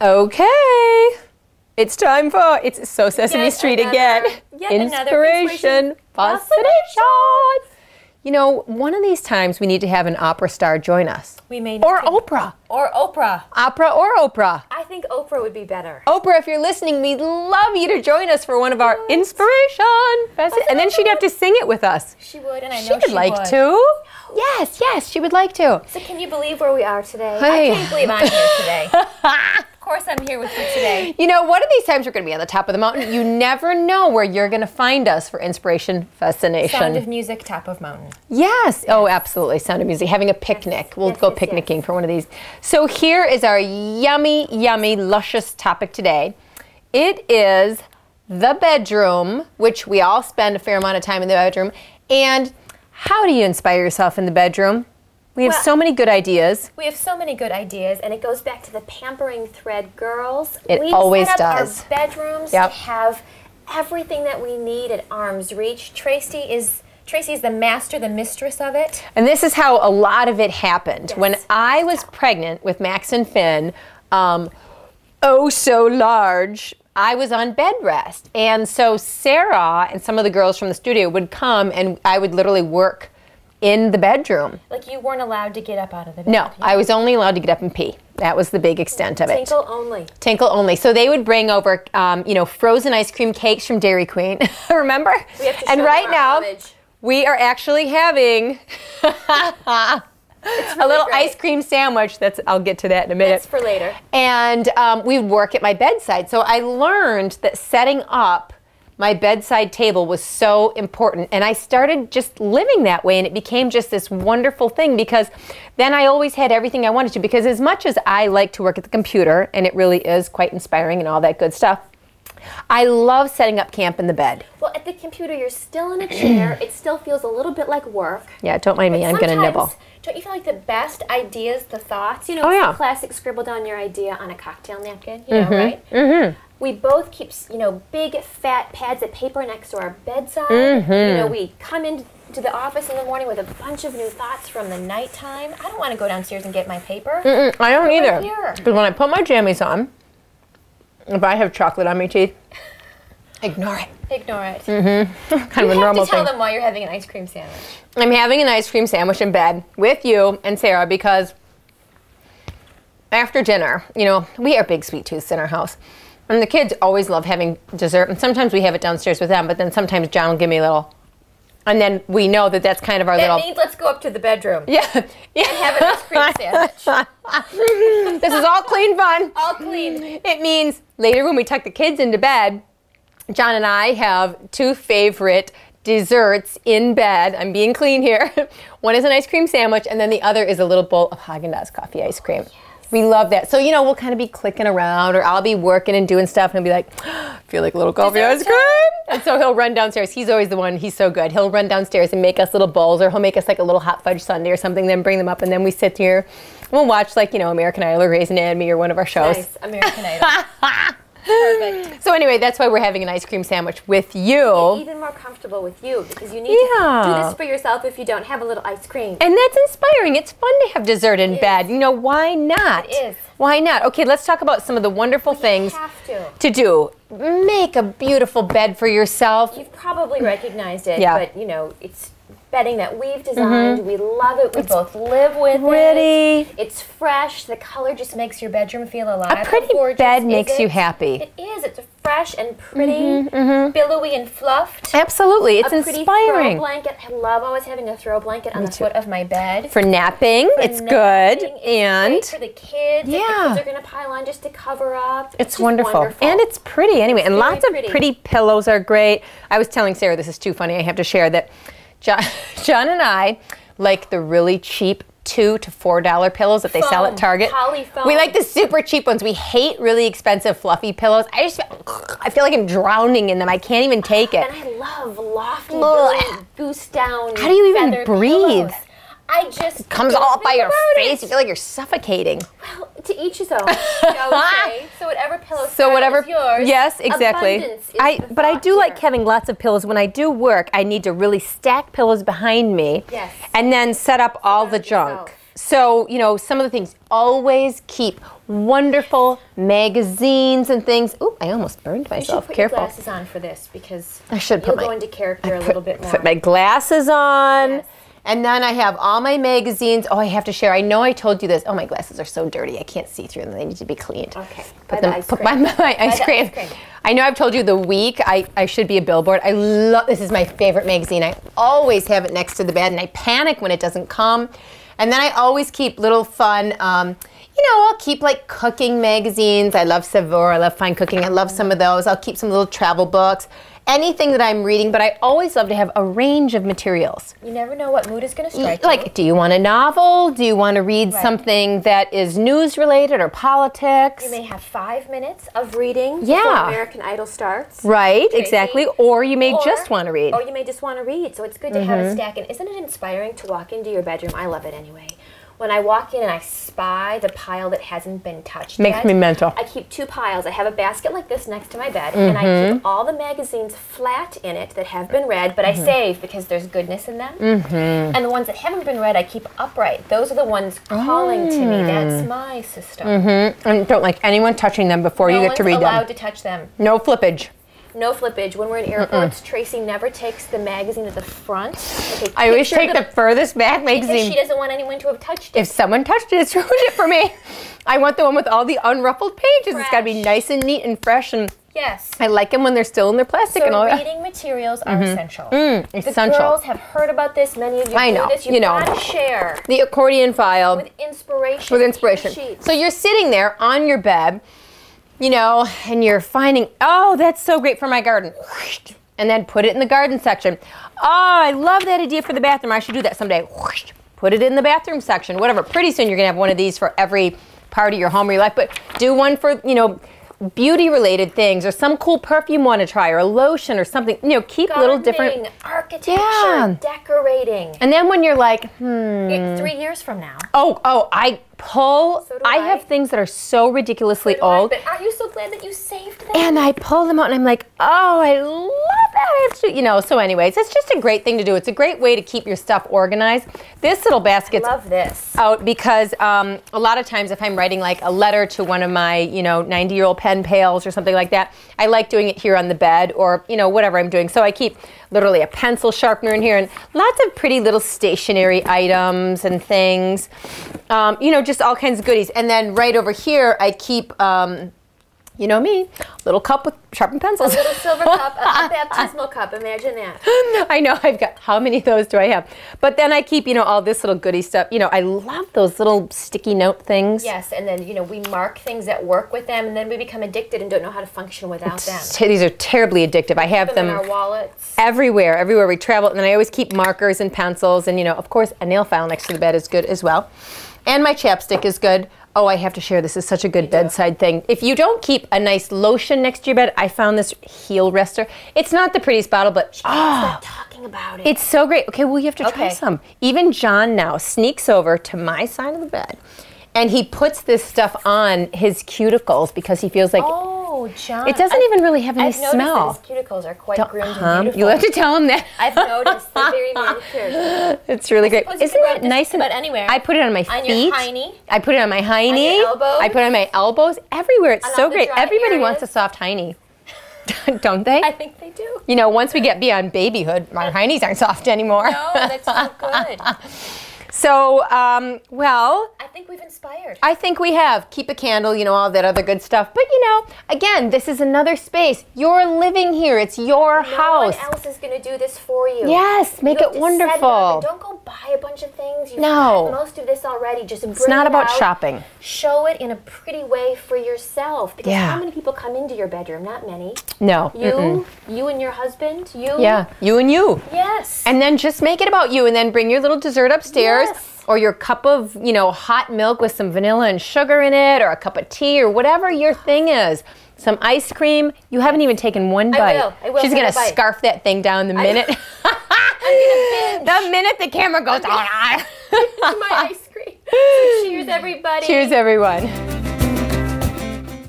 Okay. It's time for, it's so Sesame Street again. Inspiration Fascination. You know, one of these times we need to have an opera star join us. We may Or Oprah. Or Oprah. Opera or Oprah. I think Oprah would be better. Oprah, if you're listening, we'd love you to join us for one of our Inspiration Fascination. And then she'd have to sing it with us. She would, and I know she would. Like to. Yes, yes, she would like to. So can you believe where we are today? Hey. I can't believe I'm here today. Of course I'm here with you today. You know, one of these times we're going to be on the top of the mountain. You never know where you're going to find us for Inspiration Fascination. Sound of music, top of mountain. Yes. Oh, absolutely. Sound of music. Having a picnic. We'll go picnicking for one of these. So here is our yummy, yummy, luscious topic today. It is the bedroom, which we all spend a fair amount of time in the bedroom. And how do you inspire yourself in the bedroom? We have so many good ideas. We have so many good ideas, and it goes back to the pampering thread, girls. It always does. We set up our bedrooms to have everything that we need at arm's reach. Tracy is the master, the mistress of it. And this is how a lot of it happened. Yes. When I was pregnant with Max and Finn, oh so large, I was on bed rest. And so Sarah and some of the girls from the studio would come, and I would literally work in the bedroom. Like you weren't allowed to get up out of the bed? No, I was only allowed to get up and pee. That was the big extent of it. Tinkle only. Tinkle only. So they would bring over, you know, frozen ice cream cakes from Dairy Queen. Remember? We have to show and right now, homage. We are actually having a little ice cream sandwich. I'll get to that in a minute. That's for later. And we would work at my bedside. So I learned that setting up my bedside table was so important, and I started just living that way, and it became just this wonderful thing because then I always had everything I wanted to, because as much as I like to work at the computer, and it really is quite inspiring and all that good stuff, I love setting up camp in the bed. Well, at the computer, you're still in a chair. It still feels a little bit like work. Yeah, don't mind me. I'm going to nibble. Don't you feel like the best ideas, the thoughts, you know, it's the classic scribble down your idea on a cocktail napkin, you know, right? Mm-hmm. We both keep, you know, big fat pads of paper next to our bedside. Mm-hmm. You know, we come into the office in the morning with a bunch of new thoughts from the nighttime. I don't want to go downstairs and get my paper. I don't either. Because when I put my jammies on, if I have chocolate on my teeth, ignore it. Ignore it. Mm-hmm. Kind of a normal thing. You have to tell them why you're having an ice cream sandwich. I'm having an ice cream sandwich in bed with you and Sarah because after dinner, you know, we are big sweet tooths in our house. And the kids always love having dessert, and sometimes we have it downstairs with them, but then sometimes John will give me a little, and then we know that that's kind of our little... That means let's go up to the bedroom. Yeah. And have an ice cream sandwich. This is all clean fun. All clean. It means later when we tuck the kids into bed, John and I have two favorite desserts in bed. I'm being clean here. One is an ice cream sandwich, and then the other is a little bowl of Haagen-Dazs coffee ice cream. We love that. So, you know, we'll kind of be clicking around, or I'll be working and doing stuff, and he'll be like, feel like a little coffee ice cream. And so he'll run downstairs. He's always the one, he's so good. He'll run downstairs and make us little bowls, or he'll make us like a little hot fudge sundae or something, then bring them up, and then we sit here. We'll watch, like, you know, American Idol or Grey's Anatomy or one of our shows. Nice, American Idol. Perfect. So anyway, that's why we're having an ice cream sandwich with you. It's even more comfortable with you, because you need to do this for yourself if you don't have a little ice cream. And that's inspiring. It's fun to have dessert in bed. You know, why not? It is. Why not? Okay, let's talk about some of the wonderful things to do. Make a beautiful bed for yourself. You've probably recognized it, but you know, it's bedding that we've designed. We love it. We both live with it. It's fresh. The color just makes your bedroom feel alive. A pretty bed makes you happy. It is. It's fresh and pretty, billowy and fluffed. Absolutely. It's inspiring. inspiring. Throw blanket. I love always having a throw blanket on the foot of my bed. For napping, it's good. And great for the kids. Yeah. If the kids are going to pile on just to cover up. It's wonderful. And it's pretty anyway. And lots of pretty pillows are great. I was telling Sarah, this is too funny, I have to share that John and I like the really cheap $2 to $4 pillows that they sell at Target. Polyfoam. We like the super cheap ones. We hate really expensive fluffy pillows. I feel like I'm drowning in them. I can't even take it. And I love lofty, goose down. How do you even breathe? Pillows. It comes all up by your face. You feel like you're suffocating. Well, to each his own, I would say. So whatever pillow is yours. Yes, exactly. Abundance is but I do like having lots of pillows. When I do work, I need to really stack pillows behind me. Yes. And then set up all the junk. So, you know, some of the things, always keep wonderful magazines and things. Ooh, I almost burned myself. You should put Careful. your glasses on for this because I should you'll go into character a little bit more. Put my glasses on. Yes. And then I have all my magazines. Oh, I have to share. I know I told you this. Oh, my glasses are so dirty. I can't see through them. They need to be cleaned. Okay. Put my ice cream. I know I've told you the week I should be a billboard. I love, this is my favorite magazine. I always have it next to the bed and I panic when it doesn't come. And then I always keep little fun, you know, I'll keep like cooking magazines. I love Savour, I love fine cooking. I love some of those. I'll keep some little travel books. Anything that I'm reading, but I always love to have a range of materials. You never know what mood is going to strike you. Like, do you want a novel? Do you want to read something that is news related or politics? You may have 5 minutes of reading before American Idol starts. Right, Tracy. exactly. Or you may just want to read. Or you may just want to read. So it's good to have a stack. And isn't it inspiring to walk into your bedroom? I love it anyway. When I walk in and I spy the pile that hasn't been touched Makes me mental. I keep 2 piles. I have a basket like this next to my bed, and I keep all the magazines flat in it that have been read, but I save because there's goodness in them. And the ones that haven't been read, I keep upright. Those are the ones calling to me. That's my system. And don't like anyone touching them before you get to read them. No one's allowed to touch them. No flippage. No flippage. When we're in airports, Tracy never takes the magazine at the front. I always take the furthest back magazine. Because she doesn't want anyone to have touched it. If someone touched it, it's ruined it for me. I want the one with all the unruffled pages. Fresh. It's got to be nice and neat and fresh. And yes. I like them when they're still in their plastic and all that. Reading materials are essential. Essential. The girls have heard about this. Many of you do this. You've got to share. The accordion file. With inspiration. With inspiration. So you're sitting there on your bed, you know, and you're finding, oh, that's so great for my garden. And then put it in the garden section. Oh, I love that idea for the bathroom. I should do that someday. Put it in the bathroom section, whatever. Pretty soon you're going to have one of these for every part of your home or your life. But do one for, you know, beauty-related things or some cool perfume you want to try or a lotion or something. You know, keep gardening, little different... architecture, decorating. And then when you're like, 3 years from now. I pull... So I have things that are so ridiculously old. But aren't you so glad that you saved them? And I pull them out and I'm like, oh, I love that. I have to, you know, so anyways, it's just a great thing to do. It's a great way to keep your stuff organized. This little basket's I love this. out because a lot of times if I'm writing like a letter to one of my, you know, 90-year-old pen pals or something like that, I like doing it here on the bed or, you know, whatever I'm doing. So I keep literally a pencil sharpener in here and lots of pretty little stationery items and things. You know, just all kinds of goodies. And then right over here, I keep, you know me, little cup with sharpened pencils. A little silver cup, a baptismal cup, imagine that. I know, I've got, how many of those do I have? But then I keep, you know, all this little goodie stuff. You know, I love those little sticky note things. Yes, and then, you know, we mark things at work with them, and then we become addicted and don't know how to function without them. These are terribly addictive. I have them in our wallets. Everywhere we travel. And then I always keep markers and pencils. And, you know, of course, a nail file next to the bed is good as well. And my chapstick is good. Oh, I have to share, this is such a good bedside thing. If you don't keep a nice lotion next to your bed, I found this heel rester. It's not the prettiest bottle, but Stop talking about it. It's so great. Okay, well, you have to try some. Even John now sneaks over to my side of the bed, and he puts this stuff on his cuticles because he feels like... Oh, John. It doesn't even really have any smell. I've noticed that his cuticles are quite groomed and beautiful. You have to tell him that. I've noticed. They're very manicured. It's really great. Isn't it nice? But anywhere. I put it on my feet. On your hiney. I put it on my hiney. On your elbows. I put it on my elbows. Everywhere. It's so great. Everybody areas. wants a soft hiney. Don't they? I think they do. You know, once we get beyond babyhood, our heinies aren't soft anymore. No, that's so good. So, well... I think we've inspired. I think we have. Keep a candle, you know, all that other good stuff. But, you know, again, this is another space. You're living here. It's your house. No one else is going to do this for you. Yes, make it wonderful. Don't go buy a bunch of things. You've no. got most of this already. Just bring it's not it about out. Shopping. Show it in a pretty way for yourself. Because how many people come into your bedroom? Not many. No. You and your husband. You. Yeah, you and you. Yes. And then just make it about you and then bring your little dessert upstairs. Yes. Or your cup of, you know, hot milk with some vanilla and sugar in it, or a cup of tea, or whatever your thing is. Some ice cream. You haven't even taken one bite. I will. She's going to scarf that thing down the minute. I'm gonna binge. The minute the camera goes on. My ice cream. So cheers, everybody. Cheers, everyone.